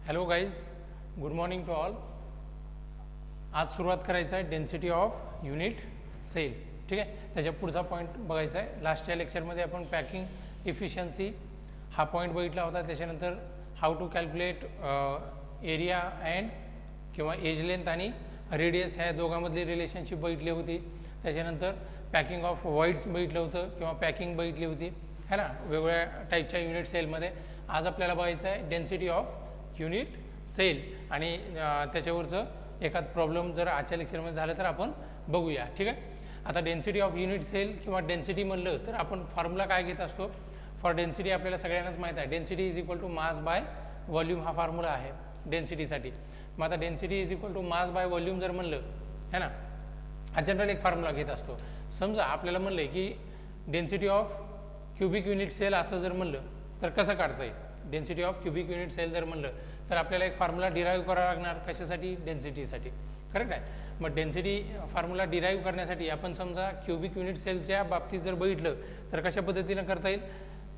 Hello guys, good morning to all. आज सुरुवात करायचं आहे डेन्सिटी ऑफ युनिट सेल. ठीक आहे, त्याच्या पुढचा पॉईंट बघायचा आहे. लास्ट या लेक्चरमध्ये आपण पॅकिंग इफिशियन्सी हा पॉईंट बघितला होता. त्याच्यानंतर how to calculate area and किंवा एज लेंथ आणि रेडियस ह्या दोघांमधली रिलेशनशिप बघितली होती. त्याच्यानंतर पॅकिंग ऑफ वॉइड्स बघितलं होतं किंवा पॅकिंग बघितली होती है ना, वेगवेगळ्या टाईपच्या युनिट सेलमध्ये. आज आपल्याला बघायचं आहे डेन्सिटी ऑफ युनिट सेल आणि त्याच्यावरचं एखाद प्रॉब्लेम जर आजच्या लेक्चरमध्ये झालं तर आपण बघूया. ठीक आहे, आता डेन्सिटी ऑफ युनिट सेल किंवा डेन्सिटी म्हणलं तर आपण फॉर्म्युला काय घेत असतो. फॉर डेन्सिटी आपल्याला सगळ्यांनाच माहीत आहे, density is equal to mass by volume हा फॉर्म्युला आहे डेन्सिटीसाठी. मग आता density is equal to mass by volume जर म्हणलं है ना, हा जनरल एक फॉर्म्युला घेत असतो. समजा आपल्याला म्हणलं आहे की density of cubic unit cell असं जर म्हणलं तर कसं काढता येईल. Density of cubic unit cell जर म्हणलं तर आपल्याला एक फॉर्म्युला डिराईव्ह करावा लागणार. कशासाठी? डेन्सिटीसाठी. करेक्ट आहे. मग डेन्सिटी फॉर्म्युला डिराईव्ह करण्यासाठी आपण समजा क्युबिक युनिट सेलच्या बाबतीत जर बघितलं तर कशा पद्धतीनं करता येईल.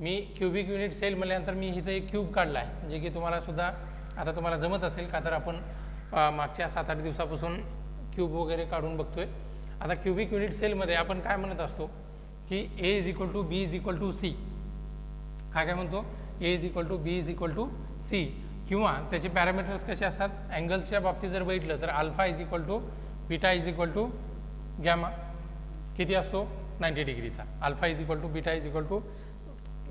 मी क्युबिक युनिट सेल म्हणल्यानंतर मी इथं एक क्यूब काढला आहे, जे की तुम्हाला सुद्धा आता तुम्हाला जमत असेल का, तर आपण मागच्या 7-8 दिवसापासून क्यूब वगैरे काढून बघतोय. आता क्युबिक युनिट सेलमध्ये आपण काय म्हणत असतो की A is equal to B is equal to C. काय म्हणतो? A is equal to B is equal to C. किंवा त्याचे पॅरामीटर्स कसे असतात. अँगल्सच्या बाबतीत जर बघितलं तर alpha is equal to beta is equal to gamma किती असतो 90 डिग्रीचा. Alpha is equal to beta is equal to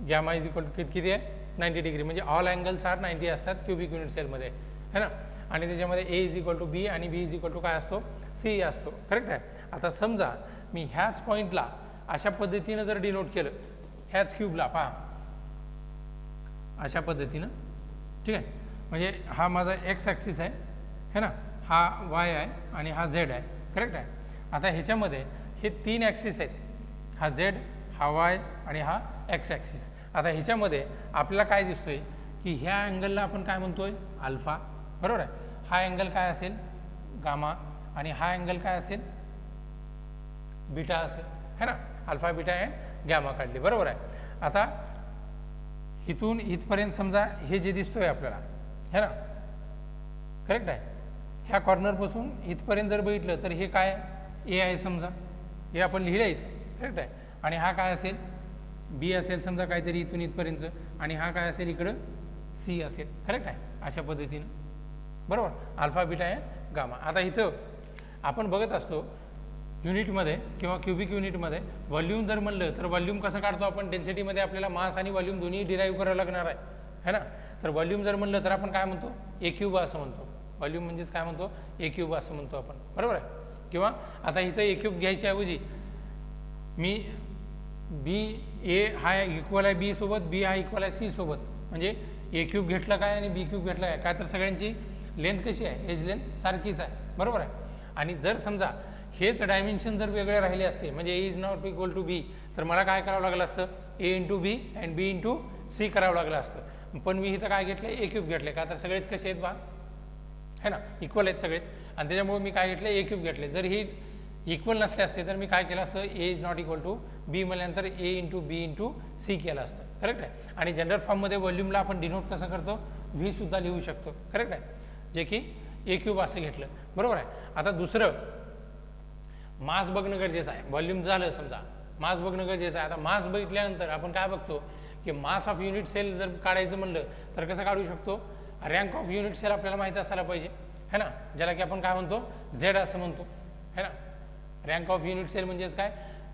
gamma is equal to किती आहे 90 डिग्री. म्हणजे ऑल अँगल्स आर 90 असतात क्युबिक युनिट सेलमध्ये है ना. आणि त्याच्यामध्ये ए इज इक्वल टू बी आणि बी इज इक्वल टू काय असतो सी असतो. करेक्ट आहे. आता समजा मी ह्याच पॉईंटला अशा पद्धतीनं जर डिनोट केलं, ह्याच क्यूबला पहा अशा पद्धतीनं. ठीक आहे, म्हणजे हा माझा एक्स ॲक्सिस आहे है ना, हा वाय आहे आणि हा झेड आहे. करेक्ट आहे. आता ह्याच्यामध्ये हे 3 ॲक्सिस आहेत, हा झेड, हा वाय आणि हा एक्स ॲक्सिस. आता ह्याच्यामध्ये आपल्याला काय दिसतोय की ह्या अँगलला आपण काय म्हणतोय अल्फा, बरोबर आहे. हा अँगल काय असेल गामा आणि हा अँगल काय असेल बीटा असेल है ना. अल्फा बीटा अँड गॅमा काढली, बरोबर आहे. आता इथून इथपर्यंत समजा हे जे दिसतोय आपल्याला है ना, करेक्ट आहे. ह्या कॉर्नरपासून इथपर्यंत जर बघितलं तर हे काय ए आहे समजा, हे आपण लिहिलं इथं. करेक्ट आहे. आणि हा काय असेल बी असेल समजा काहीतरी इथून इथपर्यंत, आणि हा काय असेल इकडं सी असेल. करेक्ट आहे. अशा पद्धतीनं बरोबर अल्फा बीटा आहे गामा. आता इथं आपण बघत असतो युनिटमध्ये किंवा क्युबिक युनिटमध्ये व्हॉल्यूम जर म्हणलं तर व्हॉल्यूम कसं काढतो आपण. डेन्सिटीमध्ये आपल्याला मास आणि व्हॉल्यूम दोन्ही डिराईव्ह करावं लागणार आहे है ना. तर व्हॉल्यूम जर म्हणलं तर आपण काय म्हणतो ए क्यूब असं म्हणतो. व्हॉल्यूम म्हणजेच काय म्हणतो ए क्यूब असं म्हणतो आपण, बरोबर आहे. किंवा आता इथं ए क्यूब घ्यायच्याऐवजी मी बी ए हा इक्वल आहे बी सोबत, बी हा इक्वल आहे सी सोबत, म्हणजे ए क्यूब घेतलं काय आणि बी क्यूब घेतलं काय. काय तर सगळ्यांची लेंथ कशी आहे, एज लेंथ सारखीच आहे, बरोबर आहे. आणि जर समजा हेच डायमेन्शन जर वेगळे राहिले असते, म्हणजे A is not equal to B, तर मला काय करावं लागलं असतं A into B and B into C करावं लागलं असतं. पण मी इथं काय घेतलं ए क्यूब घेतले, का तर सगळेच कसे आहेत बा है ना, इक्वल आहेत सगळेच. आणि त्याच्यामुळे मी काय घेतलं ए क्यूब घेतले. जर ही इक्वल नसले असते तर मी काय केलं असतं ए इज नॉट इक्वल टू बी म्हणल्यानंतर ए इंटू बी इंटू सी केलं असतं. करेक्ट आहे. आणि जनरल फॉर्ममध्ये व्हॉल्यूमला आपण डिनोट कसं करतो व्ही सुद्धा लिहू शकतो. करेक्ट आहे, जे की ए क्यूब असं घेतलं, बरोबर आहे. आता दुसरं मास बघणं गरजेचं आहे. व्हॉल्यूम झालं समजा, मास बघणं गरजेचं आहे. आता मास बघितल्यानंतर आपण काय बघतो की मास ऑफ युनिट सेल जर काढायचं म्हणलं तर कसं काढू शकतो. रँक ऑफ युनिट सेल आपल्याला माहिती असायला पाहिजे है ना, ज्याला की आपण काय म्हणतो झेड असं म्हणतो है ना. रँक ऑफ युनिट सेल म्हणजेच काय,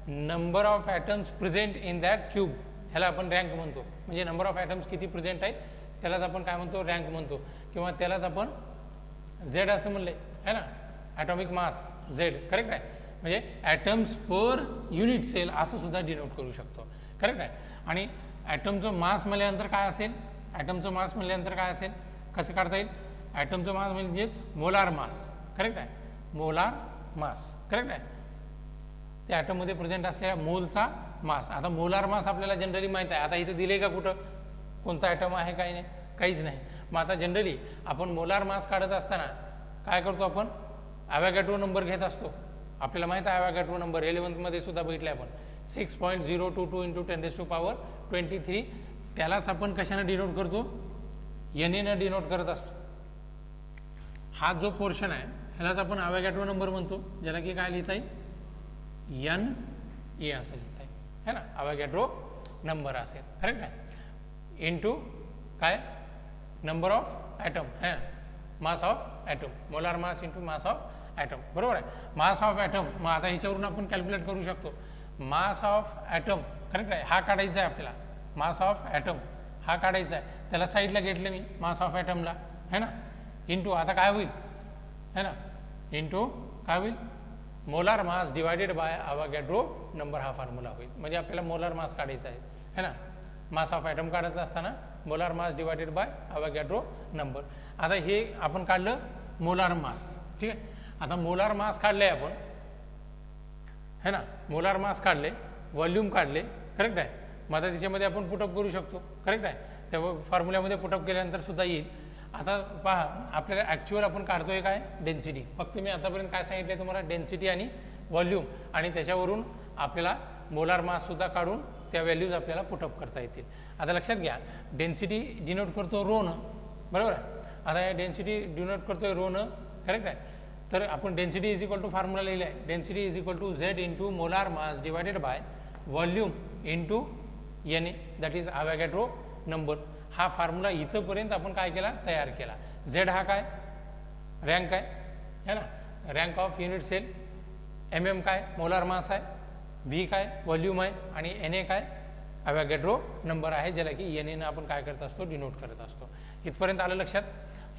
number of atoms present in that cube, ह्याला आपण रँक म्हणतो. म्हणजे नंबर ऑफ ॲटम्स किती प्रेझेंट आहेत त्यालाच आपण काय म्हणतो रँक म्हणतो, किंवा त्यालाच आपण झेड असं म्हणले है ना, ॲटॉमिक मास झेड. करेक्ट आहे. म्हणजे ॲटम्स पर युनिट सेल असं सुद्धा डिनोट करू शकतो. करेक्ट आहे. आणि ॲटमचं मास म्हणल्यानंतर काय असेल, ॲटमचं मास म्हणल्यानंतर काय असेल, कसं काढता येईल. ॲटमचं मास म्हणजेच मोलार मास. करेक्ट आहे, मोलार मास. करेक्ट आहे. त्या ॲटममध्ये प्रेझेंट असलेल्या मोलचा मास. आता मोलार मास आपल्याला जनरली माहीत आहे. आता इथं दिले का कुठं कोणता ॲटम आहे काही नाही, काहीच नाही. मग आता जनरली आपण मोलार मास काढत असताना काय करतो, आपण ॲव्होगॅड्रो नंबर घेत असतो. आपल्याला माहीत आहे ॲव्होगॅड्रो नंबर 11th सुद्धा बघितले आपण 6.022 इंटू 10⁻23. त्यालाच आपण कशानं डिनोट करतो, एन एनं डिनोट करत असतो. हा जो पोर्शन आहे ह्यालाच आपण अवोगॅड्रो नंबर म्हणतो, ज्याला की काय लिहिता येईल एन ए असं लिहिता येईल है ना, अवोगॅड्रो नंबर असेल करेक्ट आहे, इंटू काय नंबर ऑफ ॲटम है mass of atom, molar mass into mass of atom बरोबर आहे. मास ऑफ ॲटम मग आता ह्याच्यावरून आपण कॅल्क्युलेट करू शकतो. मास ऑफ ॲटम करेक्ट आहे, हा काढायचा आहे आपल्याला, मास ऑफ ॲटम हा काढायचा आहे, त्याला साईडला घेतलं मी मास ऑफ ॲटमला है ना, इंटू आता काय होईल है ना, इंटू काय होईल molar mass divided bye Avogadro number हा फॉर्म्युला होईल. म्हणजे आपल्याला मोलार मास काढायचा आहे है ना, मास ऑफ ॲटम काढत असताना molar mass divided bye Avogadro number. आता हे आपण काढलं मोलार मास ठीक आहे. आता मोलार मास काढले आपण है ना, मोलार मास काढले, व्हॉल्यूम काढले करेक्ट आहे. मग आता त्याच्यामध्ये आपण पुटअप करू शकतो करेक्ट आहे, त्या फॉर्म्युल्यामध्ये पुटअप केल्यानंतर सुद्धा येईल. आता पहा आपल्याला ॲक्च्युअल आपण काढतोय काय डेन्सिटी, फक्त मी आतापर्यंत काय सांगितलं तुम्हाला डेन्सिटी आणि व्हॉल्यूम, आणि त्याच्यावरून आपल्याला मोलार माससुद्धा काढून त्या व्हॅल्यूज आपल्याला पुटअप करता येतील. आता लक्षात घ्या डेन्सिटी डिनोट करतो रोनं बरोबर आहे. आता या डेन्सिटी डिनोट करतोय रोनं करेक्ट आहे. तर आपण density is equal to formula लिहिला आहे, density is equal to Z into molar mass divided by volume into N A that is Avogadro number. हा फॉर्म्युला इथंपर्यंत आपण काय केला तयार केला. झेड हा काय रँक आहे है ना, rank of unit cell, M M काय मोलार मास आहे, व्ही काय व्हॉल्यूम आहे, आणि एन ए काय अवोगॅड्रो नंबर आहे, ज्याला की एन एनं आपण काय करत असतो डिनोट करत असतो. इथपर्यंत आलं लक्षात.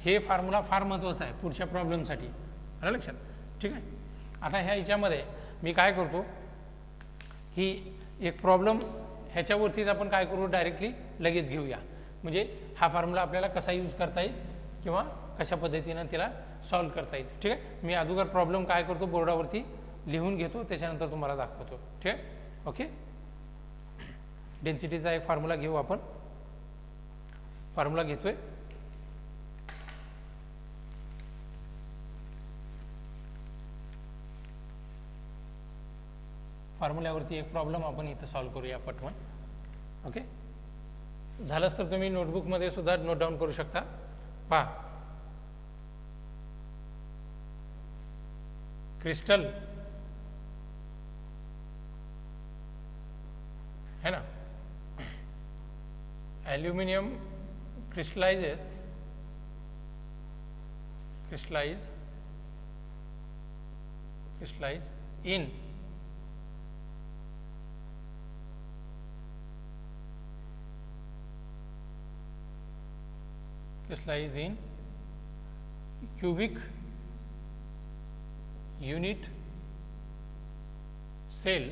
हे फॉर्म्युला फार महत्त्वाचं आहे पुढच्या प्रॉब्लेमसाठी, आलं लक्षात ठीक आहे. आता ह्याच्यामध्ये मी काय करतो की एक प्रॉब्लेम ह्याच्यावरतीच आपण काय करू डायरेक्टली लगेच घेऊया, म्हणजे हा फॉर्म्युला आपल्याला कसा यूज करता येईल किंवा कशा पद्धतीनं त्याला सॉल्व करता येईल ठीक आहे. मी अगोदर प्रॉब्लेम काय करतो बोर्डावरती लिहून घेतो, त्याच्यानंतर तुम्हाला दाखवतो ठीक आहे. ओके, डेन्सिटीचा एक फॉर्म्युला घेऊ आपण. फॉर्म्युला घेतोय फॉर्म्युल्यावरती एक प्रॉब्लेम आपण इथं सॉल्व करूया पटवून. ओके, झालंच तर तुम्ही नोटबुकमध्ये सुद्धा नोट डाऊन करू शकता. पहा क्रिस्टल है ना, aluminium crystallizes in cubic unit cell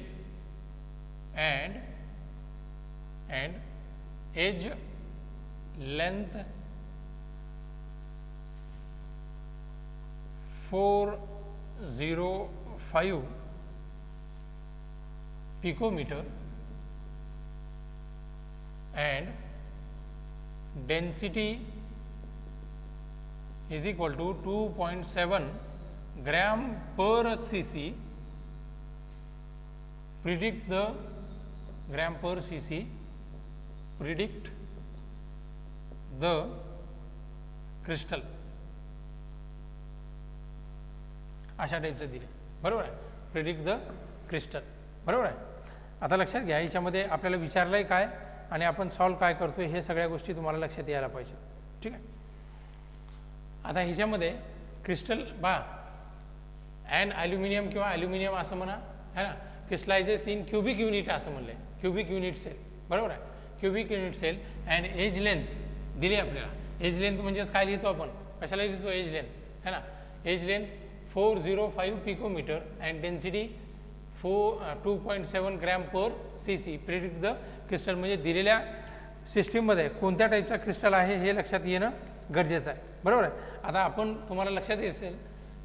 and edge length 405 picometer and density is equal to 2.7 gram per cc. Predict the gram per cc, predict the crystal. अशा टाईपचं दिले बरोबर आहे, प्रिडिक्ट द क्रिस्टल बरोबर आहे. आता लक्षात घ्या याच्यामध्ये आपल्याला विचारलं आहे काय आणि आपण सॉल्व काय करतोय हे सगळ्या गोष्टी तुम्हाला लक्षात यायला पाहिजे ठीक आहे. आता ह्याच्यामध्ये क्रिस्टल बा ॲन ॲल्युमिनियम किंवा ॲल्युमिनियम असं म्हणा है ना, क्रिस्टलायझेस इन क्युबिक युनिट असं म्हणलं, क्युबिक युनिट सेल बरोबर आहे. Cubic unit cell and edge length दिली आपल्याला. एज लेंथ म्हणजेच काय लिहितो आपण, कशाला लिहितो एज लेंथ है ना, edge length 405 picometre and density 2.7 gram per C C. Predict the crystal म्हणजे दिलेल्या सिस्टीममध्ये कोणत्या टाईपचा क्रिस्टल आहे हे लक्षात येणं गरजेचं आहे बरोबर आहे. आता आपण तुम्हाला लक्षात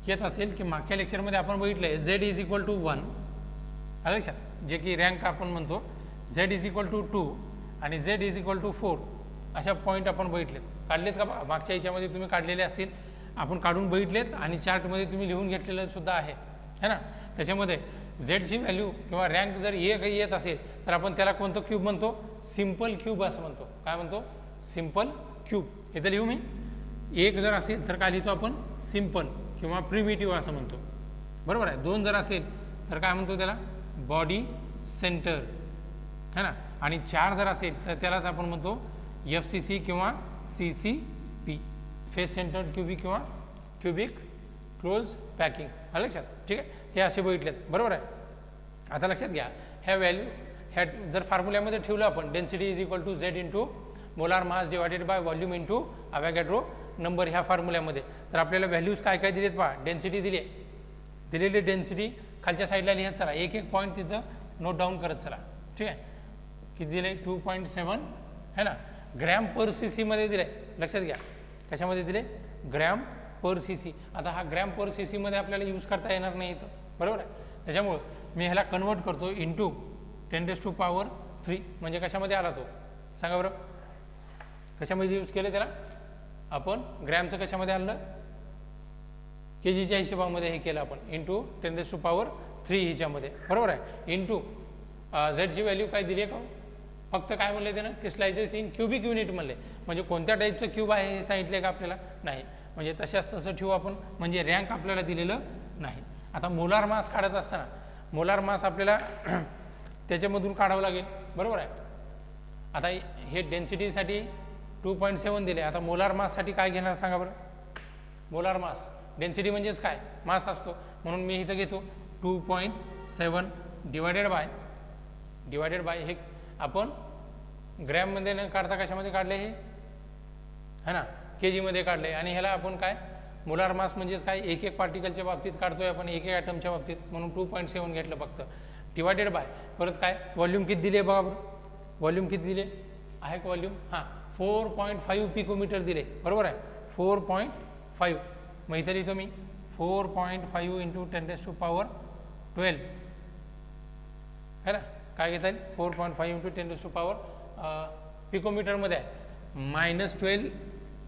येत असेल की मागच्या लेक्चरमध्ये आपण बघितलं आहे झेड इज इक्वल टू 1 आलं लक्षात, जे की रँक आपण म्हणतो. झेड इज इक्वल टू 2 आणि झेड इज इक्वल टू 4 अशा पॉईंट आपण बघितलेत, काढलेत का मागच्या याच्यामध्ये तुम्ही काढलेले असतील, आपण काढून बघितलेत आणि चार्टमध्ये तुम्ही लिहून घेतलेलं सुद्धा आहे है ना. त्याच्यामध्ये झेडची व्हॅल्यू किंवा रँक जर येत असेल तर आपण त्याला कोणतं क्यूब म्हणतो, सिम्पल क्यूब असं म्हणतो. काय म्हणतो, सिम्पल क्यूब. इथं लिहू मी एक जर असेल तर काय लिहितो आपण सिम्पल किंवा प्रिमिटिव्ह असं म्हणतो, बरोबर आहे. 2 जर असेल तर काय म्हणतो त्याला बॉडी सेंटर, है ना. आणि 4 जर असेल तर त्यालाच आपण म्हणतो FCC किंवा CCP, फेस सेंटर क्युबिक किंवा क्युबिक क्लोज पॅकिंग. आलं लक्षात, ठीक आहे. हे असे बघितलेत, बरोबर आहे. आता लक्षात घ्या ह्या व्हॅल्यू ह्या जर फॉर्म्युल्यामध्ये ठेवलं आपण density is equal to Z into molar mass divided by volume into Avogadro number ह्या फॉर्म्युल्यामध्ये, तर आपल्याला व्हॅल्यूज काय काय दिलेत पहा. डेन्सिटी दिलेली डेन्सिटी खालच्या साईडला लिहत चला, एक एक पॉईंट तिथं नोट डाऊन करत चला, ठीक आहे. किती दिले 2.7 है ना. ग्रॅम पर CC मध्ये दिले, लक्षात घ्या कशामध्ये दिले ग्रॅम पर CC. आता हा ग्रॅम पर CC मध्ये आपल्याला यूज करता येणार नाही इथं, बरोबर आहे. त्याच्यामुळं मी ह्याला कन्वर्ट करतो इंटू 10⁻³ म्हणजे कशामध्ये आला तो सांगा बरं, कशामध्ये यूज केलं त्याला आपण, ग्रॅमचं कशामध्ये आणलं KGच्या हिशोबामध्ये हे केलं आपण इंटू 10⁻³ हिच्यामध्ये, बरोबर आहे. इंटू झेडची व्हॅल्यू काय दिली आहे का, फक्त काय म्हणले त्यानं क्रिस्टलायझेस इन क्युबिक युनिट म्हणले, म्हणजे कोणत्या टाईपचं क्यूब आहे हे सांगितले का आपल्याला नाही, म्हणजे तशाच तसं ठेवू आपण, म्हणजे रँक आपल्याला दिलेलं नाही. आता मोलार मास काढत असताना मोलार मास आपल्याला त्याच्यामधून काढावं लागेल, बरोबर आहे. आता हे डेन्सिटीसाठी 2.7 दिले, आता मोलार माससाठी काय घेणार सांगा बरं. मोलार मास डेन्सिटी म्हणजेच काय मास असतो, म्हणून मी इथं घेतो 2.7 डिवायडेड बाय हे आपण ग्रॅममध्ये न काढता कशामध्ये काढले हे है ना KGमध्ये काढले, आणि ह्याला आपण काय मोलार मास म्हणजेच काय एक एक पार्टिकलच्या बाबतीत काढतोय आपण, एक एक ॲटमच्या बाबतीत, म्हणून 2.7 घेतलं फक्त. डिवायडेड बाय परत काय व्हॉल्यूम किती दिले बघा बरं, व्हॉल्यूम किती दिले आहे का व्हॉल्यूम, हां 4.5 पिकोमीटर दिले, बरोबर आहे. 4.5 मग इथं लिहितो मी 4.5 इंटू 10⁻12 है ना. काय घेता येईल 4.5 इंटू 10⁻12 पिकोमीटरमध्ये आहे, -12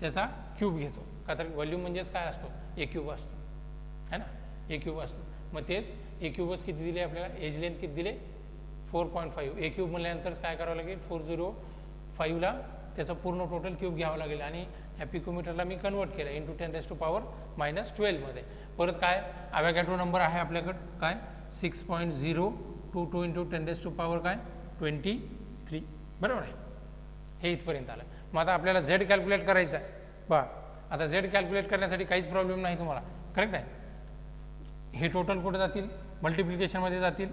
त्याचा क्यूब घेतो, का तर व्हॉल्यूम म्हणजेच काय असतो ए क्यूब असतो, है ना, ए क्यूब असतो. मग तेच ए क्यूबच किती दिले आपल्याला, एज लेंथ किती दिले 4.5, ए क्यूब म्हणल्यानंतर काय करावं लागेल 405ला त्याचं पूर्ण टोटल क्यूब घ्यावं लागेल, आणि ह्या पिकोमीटरला मी कन्वर्ट केलं इंटू 10⁻−12 मध्ये. परत काय अवॅगॅड्रो नंबर आहे आपल्याकडं काय 6.022 इंटू 10⁻23, बरोबर आहे. हे इथपर्यंत आलं. मग आता आपल्याला Z कॅल्क्युलेट करायचं आहे बा. आता Z कॅल्क्युलेट करण्यासाठी काहीच प्रॉब्लेम नाही तुम्हाला, करेक्ट आहे. हे टोटल कुठे जातील मल्टिप्लिकेशनमध्ये जातील,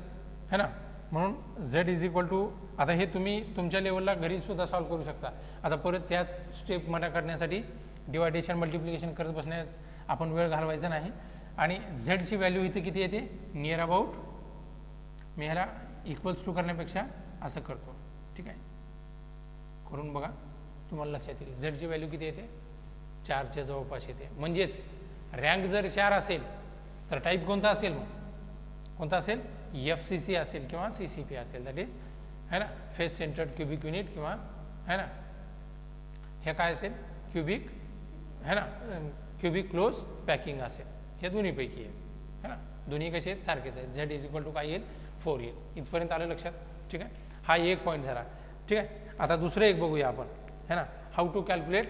है ना. म्हणून Z इज इक्वल टू, आता हे तुम्ही तुमच्या लेवलला घरीसुद्धा सॉल्व करू शकता. आता परत त्याच स्टेप मला करण्यासाठी डिवायडेशन मल्टिप्लिकेशन करत बसण्यात आपण वेळ घालवायचा नाही. आणि झेडची व्हॅल्यू इथे किती येते नियर अबाउट, मी ह्याला इक्वल्स टू करण्यापेक्षा असं करतो, ठीक आहे. करून बघा तुम्हाला लक्षात येईल. झेडची व्हॅल्यू किती येते 4च्या जवळपास येते. म्हणजेच रँक जर 4 असेल तर टाईप कोणता असेल, मग कोणता असेल FCC असेल किंवा CCP असेल, दॅट इज है ना फेस सेंटर्ड क्युबिक युनिट किंवा है ना हे काय असेल क्युबिक है ना क्युबिक क्लोज पॅकिंग असेल. हे दोन्हीपैकी आहे, है ना. दोन्ही कसे आहेत सारखेच आहेत. Z इज इक्वल टू काय येईल 4 येईल. इथपर्यंत आलं लक्षात, ठीक आहे. हा एक पॉईंट झाला, ठीक आहे. आता दुसरं एक बघूया आपण, है ना, हाऊ टू कॅल्क्युलेट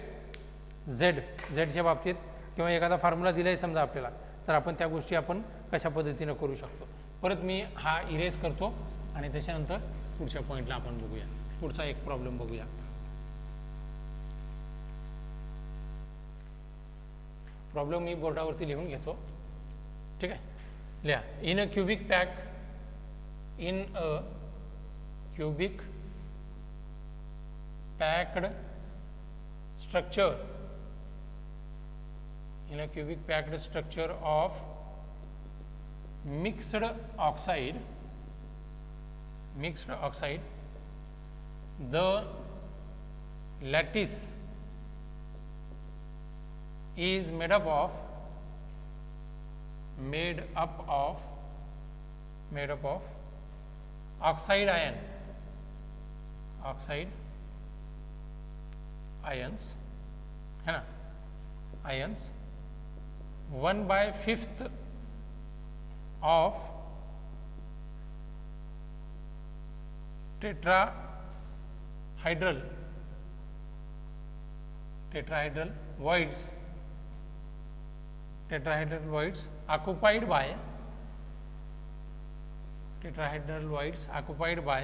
झेडच्या बाबतीत, किंवा एखादा फॉर्म्युला दिला आहे समजा आपल्याला, तर आपण त्या गोष्टी आपण कशा पद्धतीनं करू शकतो. परत मी हा इरेज करतो आणि त्याच्यानंतर पुढच्या पॉईंटला आपण बघूया. पुढचा एक प्रॉब्लेम बघूया. प्रॉब्लेम मी बोर्डावरती लिहून घेतो, ठीक आहे. लिहा. In a cubic packed structure, in a cubic packed structure of mixed oxide, the lattice is made up of oxide ions, है ना, ions 1/5 of tetrahedral voids tetrahedral voids occupied by tetrahedral voids occupied by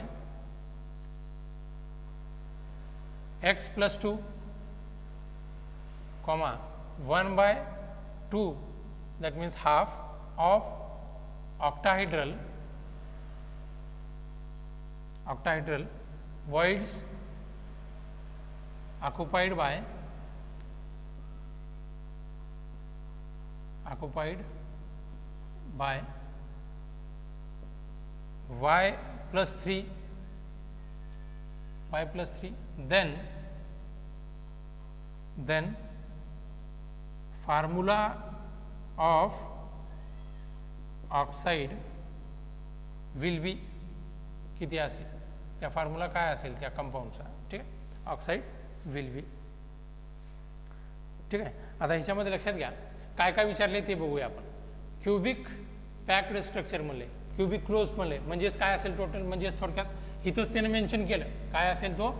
x plus 2 comma 1 by 2, that means half of octahedral voids occupied by y plus 3 then formula of oxide will be किती असेल, त्या formula काय असेल त्या कंपाऊंडचा, ठीक आहे, oxide will be, ठीक आहे. आता ह्याच्यामध्ये लक्षात घ्या काय काय विचारले ते बघूया आपण. क्युबिक पॅक्ड स्ट्रक्चर म्हणले, क्युबिक क्लोज म्हणले, म्हणजेच काय असेल टोटल, म्हणजेच थोडक्यात इथंच त्याने मेन्शन केलं काय असेल तो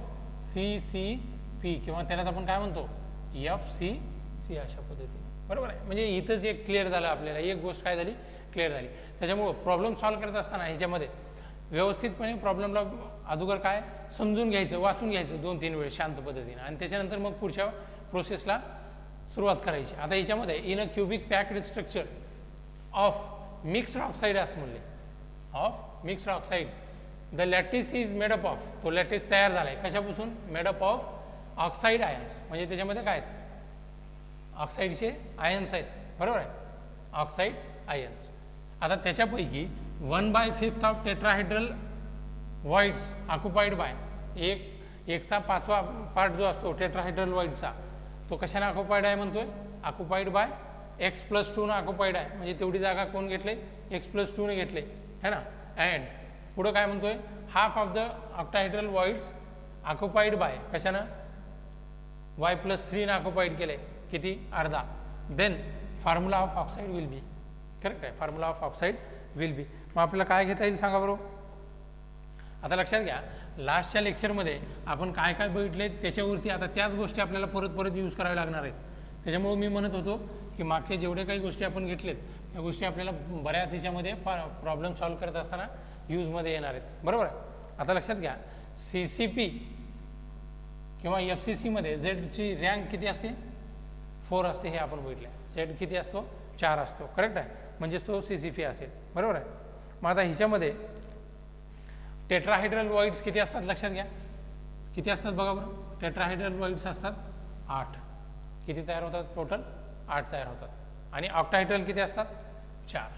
CCP किंवा त्यालाच आपण काय म्हणतो FCC अशा पद्धतीने, बरोबर आहे. म्हणजे इथंच एक क्लिअर झालं आपल्याला, एक गोष्ट काय झाली क्लिअर झाली. त्याच्यामुळं प्रॉब्लेम सॉल्व करत असताना ह्याच्यामध्ये व्यवस्थितपणे प्रॉब्लेमला अगोदर काय समजून घ्यायचं, वाचून घ्यायचं 2-3 वेळ शांत पद्धतीने, आणि त्याच्यानंतर मग पुढच्या प्रोसेसला सुरुवात करायची. आता ह्याच्यामध्ये in a cubic packed structure of mixed oxide असं म्हणले, of mixed oxide the lattice is made up of, तो लॅटिस तयार झाला आहे कशापासून, मेडअप ऑफ ऑक्साईड आयन्स, म्हणजे त्याच्यामध्ये काय आहेत ऑक्साईडचे आयन्स आहेत, बरोबर आहे, ऑक्साईड आयन्स. आता त्याच्यापैकी 1/5 of tetrahedral voids occupied by, एकचा 5वा पार्ट जो असतो टेट्राहेड्रल वॉइडचा तो कशाने ऑक्युपाइड आहे म्हणतोय, ऑक्युपाइड बाय x+2 ऑक्युपाइड आहे, म्हणजे तेवढी जागा कोण घेतले, x+2 घेतले है ना. अँड पुढं काय म्हणतोय, half of the octahedral voids occupied by कशानं, y+3 ऑक्युपाइड केले, किती, अर्धा. Then formula of oxide will be, correct आहे, formula of oxide will be. मग आपल्याला काय घेता येईल सांगा बरोबर. आता लक्षात घ्या लास्टच्या लेक्चरमध्ये आपण काय काय बघितले त्याच्यावरती आता त्याच गोष्टी आपल्याला परत परत यूज कराव्या लागणार आहेत. त्याच्यामुळे मी म्हणत होतो की मागच्या जेवढ्या काही गोष्टी आपण घेतलेत त्या गोष्टी आपल्याला बऱ्याच ह्याच्यामध्ये प्रॉब्लेम सॉल्व करत असताना यूजमध्ये येणार आहेत, बरोबर आहे. आता लक्षात घ्या CCP किंवा FCC मध्ये झेडची रँक किती असते, 4 असते, हे आपण बघितलं. झेड किती असतो, 4 असतो, करेक्ट आहे, म्हणजेच तो CCP असेल, बरोबर आहे. मग आता ह्याच्यामध्ये टेट्राहेड्रल वॉइड्स किती असतात लक्षात घ्या, किती असतात बघा बरं. टेट्राहेड्रल वॉइड्स असतात 8, किती तयार होतात टोटल, 8 तयार होतात. आणि ऑक्टाहेड्रल किती असतात, 4.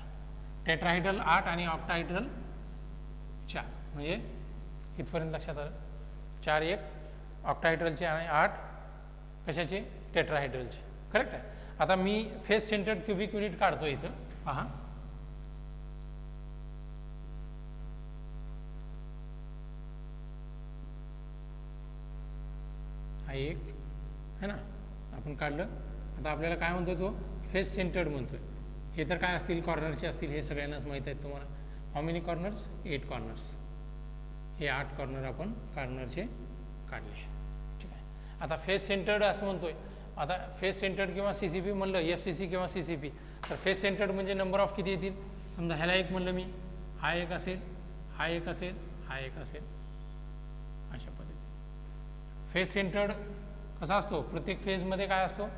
टेट्राहेड्रल 8 आणि ऑक्टाहेड्रल 4, म्हणजे इथपर्यंत लक्षात आलं. 4 एक ऑक्टाहेड्रलचे आणि 8 कशाचे, टेट्राहेड्रलचे, करेक्ट आहे. आता मी फेस सेंटर्ड क्युबिक युनिट काढतो इथं पहा. हा एक है ना आपण काढलं. आता आपल्याला काय म्हणतो तो फेस सेंटर्ड म्हणतोय. हे तर काय असतील, कॉर्नरचे असतील, हे सगळ्यांनाच माहीत आहेत तुम्हाला. How many corners, 8 corners. हे 8 कॉर्नर आपण कॉर्नरचे काढले, ठीक आहे. आता फेस सेंटर्ड असं म्हणतोय. आता फेस सेंटर्ड किंवा CCP म्हणलं, FCC किंवा CCP, तर फेस सेंटर्ड म्हणजे नंबर ऑफ किती येतील, समजा ह्याला एक म्हणलं मी, हा एक असेल, हा एक असेल, हा एक असेल, अशा पद्धतीने. फेस सेंटर्ड कसा असतो, प्रत्येक फेजमध्ये काय असतो,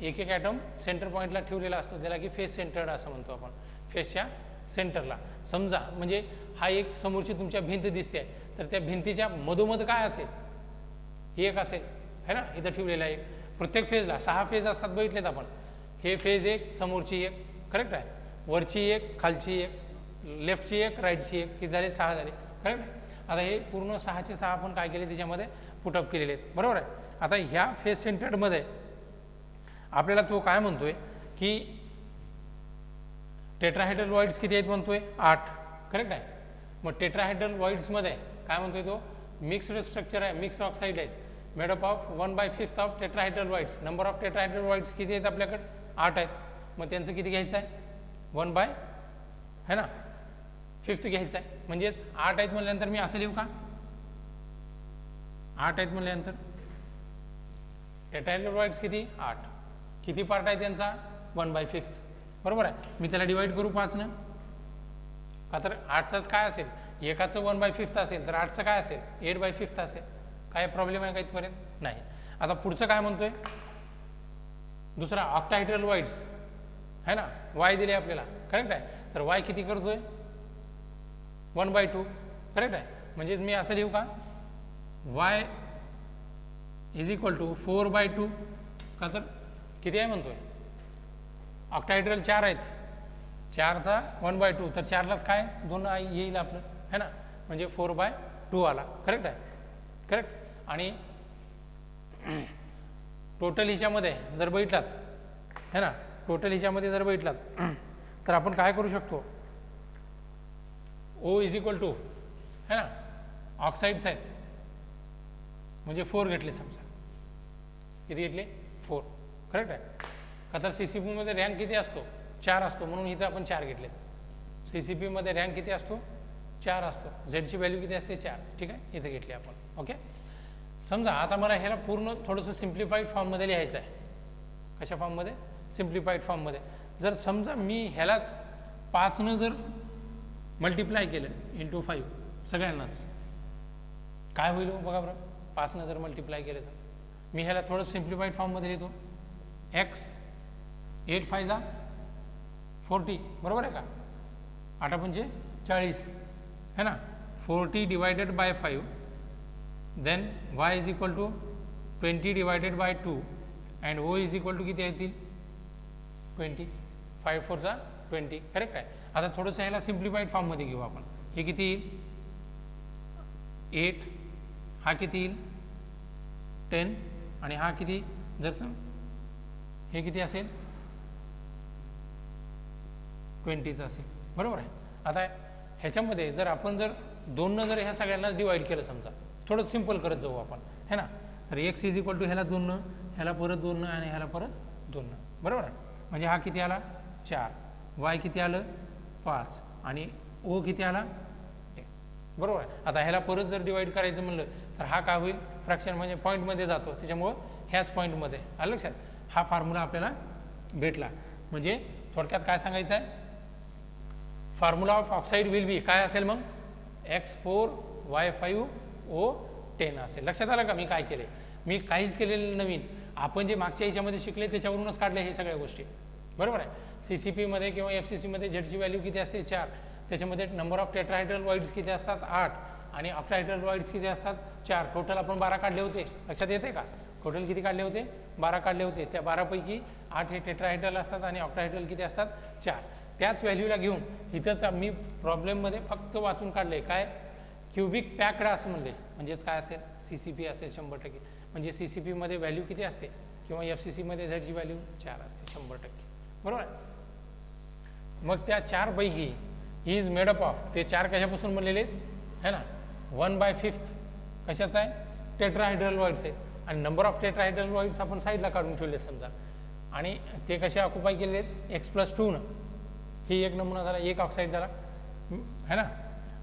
एक एक ॲटम सेंटर पॉईंटला ठेवलेला असतो, त्याला की फेस सेंटर्ड असं म्हणतो आपण. फेसच्या सेंटरला समजा, म्हणजे हा एक समोरची तुमच्या भिंत दिसते आहे, तर त्या भिंतीच्या मधोमध काय असेल, एक असेल है ना, इथं ठेवलेला एक. प्रत्येक फेजला 6 फेज असतात बघितलेत आपण. हे फेज एक, समोरची एक, करेक्ट आहे, वरची एक, खालची एक, लेफ्टची एक, राईटची एक, की झाले 6 झाले, करेक्ट आहे. आता हे पूर्ण 6चे 6 आपण काय केले त्याच्यामध्ये पुटअप केलेले आहेत, बरोबर आहे. आता ह्या फेस सेंटर्डमध्ये आपल्याला तो काय म्हणतोय की टेट्राहेड्रल वॉइड्स किती आहेत म्हणतोय, 8, करेक्ट आहे. मग टेट्राहेड्रल वॉइड्समध्ये काय म्हणतोय तो, मिक्स्ड स्ट्रक्चर आहे, मिक्स्ड ऑक्साईड आहे, made up of 1/5 of tetrahedral voids. Number of tetrahedral voids किती आहेत आपल्याकडे, 8 आहेत. मग त्यांचं किती घ्यायचं आहे, 1/5 है ना, 5 घ्यायचं आहे. म्हणजेच 8 आहेत म्हणल्यानंतर मी असं लिहू का, 8 आहेत म्हणल्यानंतर टेट्राहेड्रल वॉइड्स किती, 8. किती पार्ट आहे त्यांचा, 1/5 बरोबर आहे. मी त्याला डिवाईड करू 5नं का तर 8चाच काय असेल, एकाचं 1/5 असेल तर 8चं काय असेल 8/5 असेल. काय प्रॉब्लेम आहे का इथपर्यंत? नाही. आता पुढचं काय म्हणतोय, दुसरा ऑक्टाहेड्रल वाईड्स है ना, वाय दिले आपल्याला, करेक्ट आहे. तर वाय किती करतोय 1/2, करेक्ट आहे. म्हणजे मी असं लिहू का, वाय इज इक्वल टू 4/2 का तर किती आहे म्हणतोय, ऑक्टाहेड्रल 4 आहेत, 4चा 1/2 तर 4लाच काय 2 येईल आपलं है ना, म्हणजे 4/2 आला, करेक्ट आहे. करेक्ट. आणि टोटल हिच्यामध्ये जर बघितलात है ना, टोटल हिच्यामध्ये जर बघितलात तर आपण काय करू शकतो, ओ इज इक्वल टू है ना, ऑक्साईड्स आहेत म्हणजे 4 घेतले समजा, किती घेतले 4, करेक्ट आहे. का तर CCP रँक किती असतो 4 असतो, म्हणून इथं आपण 4 घेतले. CCP रँक किती असतो 4 असतो, झेडची व्हॅल्यू किती असते 4, ठीक आहे, इथं घेतली आपण. ओके. समजा आता मला ह्याला पूर्ण थोडंसं सिम्प्लिफाईड फॉर्ममध्ये लिहायचं आहे. कशा फॉर्ममध्ये, सिम्प्लिफाईड फॉर्ममध्ये. जर समजा मी ह्यालाच 5नं जर मल्टिप्लाय केलं इंटू 5 सगळ्यांनाच काय होईल बघा बरं, 5नं जर मल्टिप्लाय केलं तर मी ह्याला थोडं सिम्प्लिफाईड फॉर्ममध्ये लिहितो. x 8 5 जा 40 बरोबर आहे का, 8 पंचे 40 है ना, 40 divided by 5 then y is equal to 20 divided by 2 and o is equal to किती येतील 20, 5 4 जा 20, करेक्ट आहे. आता थोडंसं ह्याला सिम्प्लिफाईड फॉर्ममध्ये घेऊ आपण. हे किती येईल 8, हा किती येईल 10 आणि हा किती, जर हे किती असेल 20चं असेल, बरोबर आहे. आता ह्याच्यामध्ये जर आपण जर 2नं जर ह्या सगळ्यांना डिवाईड केलं समजा, थोडं सिम्पल करत जाऊ आपण है ना, तर x इज इक्वल टू ह्याला 2नं, ह्याला परत 2नं आणि ह्याला परत 2नं, बरोबर आहे. म्हणजे हा किती आला 4, y किती आलं 5 आणि o किती आला 1, बरोबर आहे. आता ह्याला परत जर डिवाईड करायचं म्हणलं तर हा काय होईल, फ्रॅक्शन म्हणजे पॉईंटमध्ये जातो, त्याच्यामुळं ह्याच पॉईंटमध्ये आलं लक्षात. हा फॉर्म्युला आपल्याला भेटला. म्हणजे थोडक्यात काय सांगायचं आहे, फॉर्म्युला ऑफ ऑक्साईड विल बी काय असेल मग x4 y5 O10 असेल. लक्षात आलं का मी काय केले, मी काहीच केलेलं नवीन, आपण जे मागच्या ह्याच्यामध्ये शिकले त्याच्यावरूनच काढले हे सगळ्या गोष्टी, बरोबर आहे. CCP किंवा FCC झेडची व्हॅल्यू किती असते 4, त्याच्यामध्ये नंबर ऑफ टेट्राहायड्रल वाईड्स किती असतात 8 आणि ऑक्टाहायड्रल वाईड्स किती असतात 4, टोटल आपण 12 काढले होते, लक्षात येते का, टोटल किती काढले होते 12 काढले होते. त्या 12पैकी 8 हे टेट्राहायड्रल असतात आणि ऑक्टाहायड्रल किती असतात 4. त्याच व्हॅल्यूला घेऊन इथंच मी प्रॉब्लेममध्ये फक्त वाचून काढले काय, क्युबिक पॅक्ड असं म्हणले, म्हणजेच काय असेल CCP असेल 100%. म्हणजे CCP व्हॅल्यू किती असते किंवा FCC झेडची व्हॅल्यू 4 असते 100%, बरोबर आहे. मग त्या 4 पैकी ही इज मेडअप ऑफ, ते 4 कशापासून बनलेले है ना, 1/5 कशाचं आहे टेट्राहायड्रल वाईड्स आहे. आणि नंबर ऑफ टेट्राहायड्रल वाईड्स आपण साईडला काढून ठेवलेत समजा, आणि ते कसे ऑक्युपाय केलेले आहेत x+2नं. ही एक नमुना झाला, एक ऑक्साईड झाला है ना.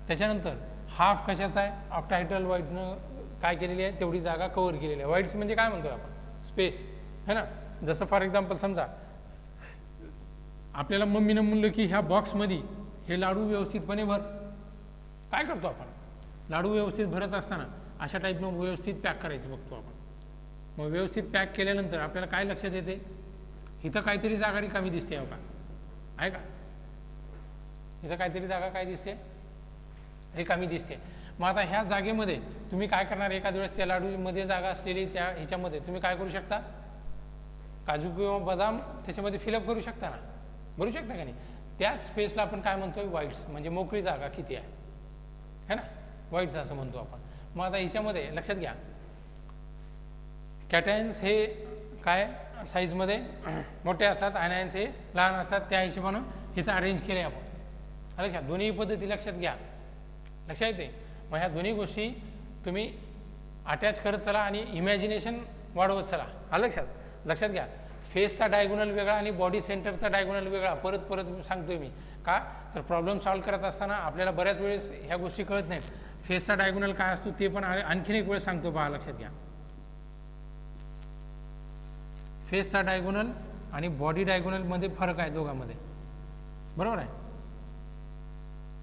त्याच्यानंतर हाफ कशाचा आहे, ऑक्टाहायड्रल वाईडनं काय केलेली आहे, तेवढी जागा कव्हर केलेली आहे. वाईड्स म्हणजे काय म्हणतो आपण स्पेस है ना. जसं फॉर एक्झाम्पल समजा आपल्याला मम्मीनं म्हणलं की ह्या बॉक्समध्ये हे लाडू व्यवस्थितपणे भर, काय करतो आपण, लाडू व्यवस्थित भरत असताना अशा टाईपनं व्यवस्थित पॅक करायचं बघतो आपण. मग व्यवस्थित पॅक केल्यानंतर आपल्याला काय लक्षात येते, इथं काहीतरी जागा रिकामी दिसते का, आहे का, इथं काहीतरी जागा काय दिसते रिकामी दिसते. मग आता ह्या जागेमध्ये तुम्ही काय करणार, एखाद्या वेळेस त्या लाडूमध्ये जागा असलेली त्या ह्याच्यामध्ये तुम्ही काय करू शकता, काजू किंवा बदाम त्याच्यामध्ये फिलअप करू शकता ना, भरू शकता का नाही. त्याच स्पेसला आपण काय म्हणतोय वाईड्स, म्हणजे मोकळी जागा किती आहे है ना, वाईड्स असं म्हणतो आपण. मग आता ह्याच्यामध्ये लक्षात घ्या, कॅटायन्स हे काय साईजमध्ये मोठे असतात, आयनायन्स हे लहान असतात, त्या हिशोबानं इथं अरेंज केले आपण. लक्षात, दोन्ही पद्धती लक्षात घ्या, लक्षात येते. मग ह्या दोन्ही गोष्टी तुम्ही अटॅच करत चला आणि इमॅजिनेशन वाढवत चला, हा लक्षात घ्या. फेसचा डायगोनल वेगळा आणि बॉडी सेंटरचा डायगोनल वेगळा, परत परत सांगतोय मी का, तर प्रॉब्लेम सॉल्व्ह करत असताना आपल्याला बऱ्याच वेळेस ह्या गोष्टी कळत नाहीत. फेसचा डायगोनल काय असतो ते पण आणखीन एक वेळ सांगतो पहा, लक्षात घ्या. फेसचा डायगोनल आणि बॉडी डायगोनलमध्ये फरक आहे दोघांमध्ये, बरोबर आहे.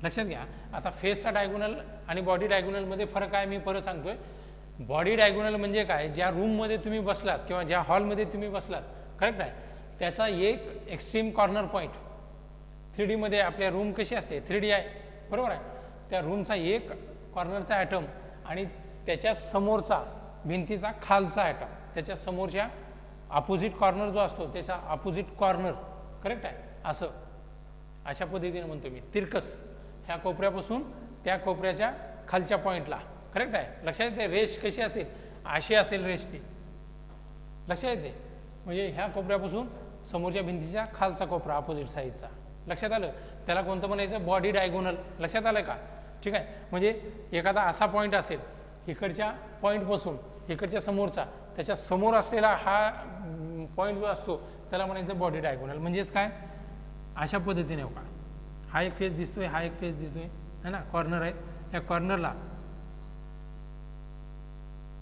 लक्षात घ्या. आता फेसचा डायगोनल आणि बॉडी डायगोनलमध्ये फरक आहे मी परत सांगतोय. बॉडी डायगोनल म्हणजे काय, ज्या रूममध्ये तुम्ही बसलात किंवा ज्या हॉलमध्ये तुम्ही बसलात, करेक्ट आहे, त्याचा एक एक्स्ट्रीम कॉर्नर पॉईंट 3D मध्ये आपल्या रूम कशी असते 3D आहे, बरोबर आहे. त्या रूमचा एक कॉर्नरचा ॲटम आणि त्याच्या समोरचा भिंतीचा खालचा ॲटम, त्याच्या समोरच्या अपोजिट कॉर्नर जो असतो त्याचा अपोजिट कॉर्नर, करेक्ट आहे. असं अशा पद्धतीने म्हणतो मी. तिरकस ह्या कोपऱ्यापासून त्या कोपऱ्याच्या खालच्या पॉईंटला, करेक्ट आहे. लक्षात येते रेष कशी असेल, अशी असेल रेष ती, लक्षात येते. म्हणजे ह्या कोपऱ्यापासून समोरच्या भिंतीच्या खालचा कोपरा अपोजिट साईडचा, लक्षात आलं. त्याला कोणतं म्हणायचं, बॉडी डायगोनल. लक्षात आलं का? ठीक आहे. म्हणजे एखादा असा पॉईंट असेल इकडच्या पॉईंटपासून इकडच्या समोरचा, त्याच्या समोर असलेला हा पॉईंट जो असतो त्याला म्हणायचं बॉडी डायगोनल. म्हणजेच काय, अशा पद्धतीने हो का, हा एक फेस दिसतोय, हा एक फेस दिसतोय है ना, कॉर्नर आहे, या कॉर्नरला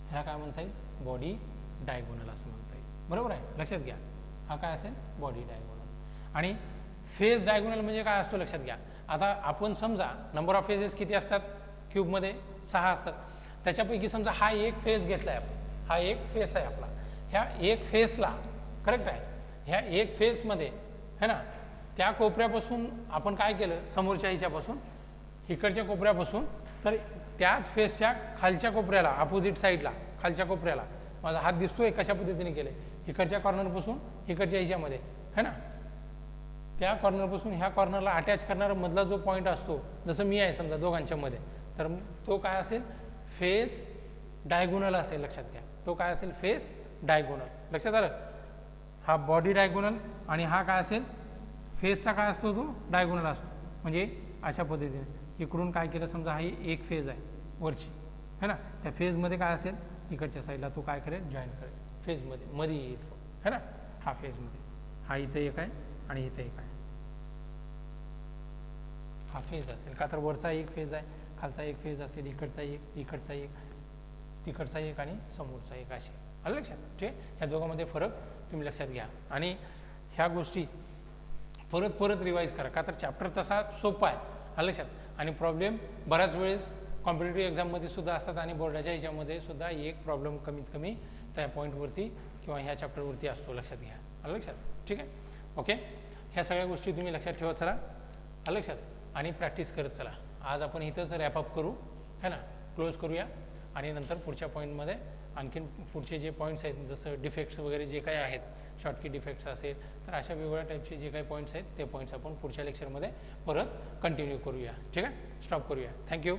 ह्या काय म्हणता येईल, बॉडी डायगोनल असं म्हणता येईल, बरोबर आहे. लक्षात घ्या, हा काय असेल, बॉडी डायगोनल. आणि फेस डायगोनल म्हणजे काय असतो लक्षात घ्या. आता आपण समजा नंबर ऑफ फेजेस किती असतात क्यूबमध्ये, 6 असतात. त्याच्यापैकी समजा हा एक फेस घेतला आहे आपण, हा एक फेस आहे आपला, ह्या एक फेसला, करेक्ट आहे, ह्या एक फेसमध्ये है ना, त्या कोपऱ्यापासून आपण काय केलं, समोरच्या ह्याच्यापासून इकडच्या कोपऱ्यापासून, तर त्याच फेसच्या खालच्या कोपऱ्याला अपोजिट साईडला खालच्या कोपऱ्याला माझा हात दिसतोय कशा पद्धतीने केले, इकडच्या कॉर्नरपासून इकडच्या ह्याच्यामध्ये है ना, त्या कॉर्नरपासून ह्या कॉर्नरला अटॅच करणारा मधला जो पॉईंट असतो, जसं मी आहे समजा दोघांच्या मध्ये, तर तो काय असेल, फेस डायगोनल असेल. लक्षात घ्या, तो काय असेल, फेस डायगोनल. लक्षात आलं. हा बॉडी डायगोनल आणि हा काय असेल, फेसचा काय असतो, तो डायगोनल असतो. म्हणजे अशा पद्धतीने इकडून काय केलं, समजा ही एक फेज आहे वरची है ना, त्या फेजमध्ये काय असेल, इकडच्या साईडला तो काय करेल, जॉईन करेल फेजमध्ये, मध्ये येतो है ना, हा फेजमध्ये, हा इथं एक आहे आणि इथं एक आहे, हा फेज असेल. का तर वरचा एक फेज आहे, खालचा एक फेज असेल, इकडचा एक, इकडचा एक, तिकडचा एक आणि समोरचा एक, असे. आलं लक्षात. ठीक आहे. ह्या दोघांमध्ये फरक तुम्ही लक्षात घ्या आणि ह्या गोष्टी परत परत रिवाईज करा. का तर चॅप्टर तसा सोपा आहे, आलं लक्षात. आणि प्रॉब्लेम बऱ्याच वेळेस कॉम्पिटेटिव्ह एक्झाममध्ये सुद्धा असतात आणि बोर्डाच्या ह्याच्यामध्ये सुद्धा एक प्रॉब्लेम कमीत कमी त्या पॉईंटवरती किंवा ह्या चॅप्टरवरती असतो, लक्षात घ्या. आलं लक्षात. ठीक आहे. ओके. ह्या सगळ्या गोष्टी तुम्ही लक्षात ठेवत चला, आलं लक्षात, आणि प्रॅक्टिस करत चला. आज आपण इथंच रॅपअप करू है ना, क्लोज करूया आणि नंतर पुढच्या पॉईंटमध्ये आणखीन पुढचे जे पॉईंट्स आहेत, जसं डिफेक्ट्स वगैरे जे काही आहेत, शॉर्टकी डिफेक्ट्स असेल, तर अशा वेगवेगळ्या टाईपचे जे काही पॉईंट्स आहेत ते पॉईंट्स आपण पुढच्या लेक्चरमध्ये परत कंटिन्यू करूया. ठीक आहे. स्टॉप करूया. थँक्यू.